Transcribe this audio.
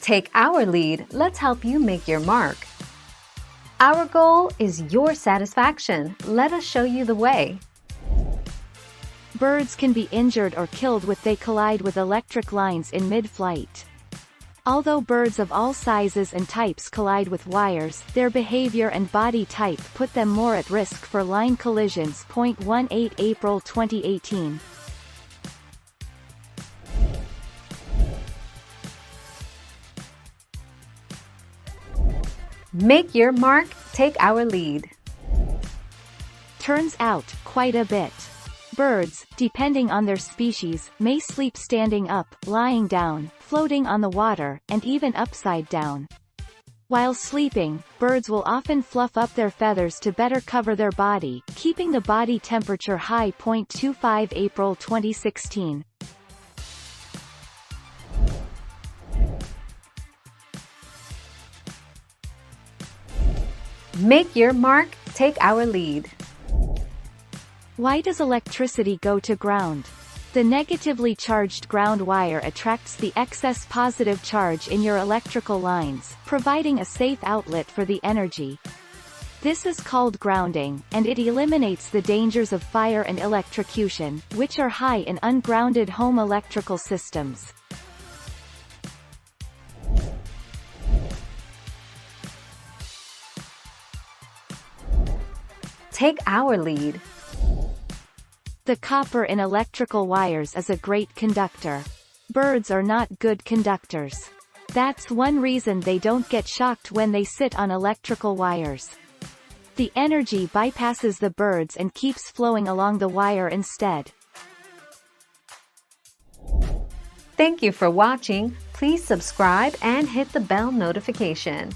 Take our lead, let's help you make your mark. Our goal is your satisfaction. Let us show you the way. Birds can be injured or killed when they collide with electric lines in mid-flight. Although birds of all sizes and types collide with wires, their behavior and body type put them more at risk for line collisions. 18 April 2018. Make your mark, take our lead. Turns out, quite a bit. Birds, depending on their species, may sleep standing up, lying down, floating on the water, and even upside down. While sleeping, birds will often fluff up their feathers to better cover their body, keeping the body temperature high. 25 April 2016. Make your mark, take our lead. Why does electricity go to ground? The negatively charged ground wire attracts the excess positive charge in your electrical lines, providing a safe outlet for the energy. This is called grounding, and it eliminates the dangers of fire and electrocution, which are high in ungrounded home electrical systems. Take our lead. The copper in electrical wires is a great conductor. Birds are not good conductors. That's one reason they don't get shocked when they sit on electrical wires. The energy bypasses the birds and keeps flowing along the wire instead. Thank you for watching. Please subscribe and hit the bell notification.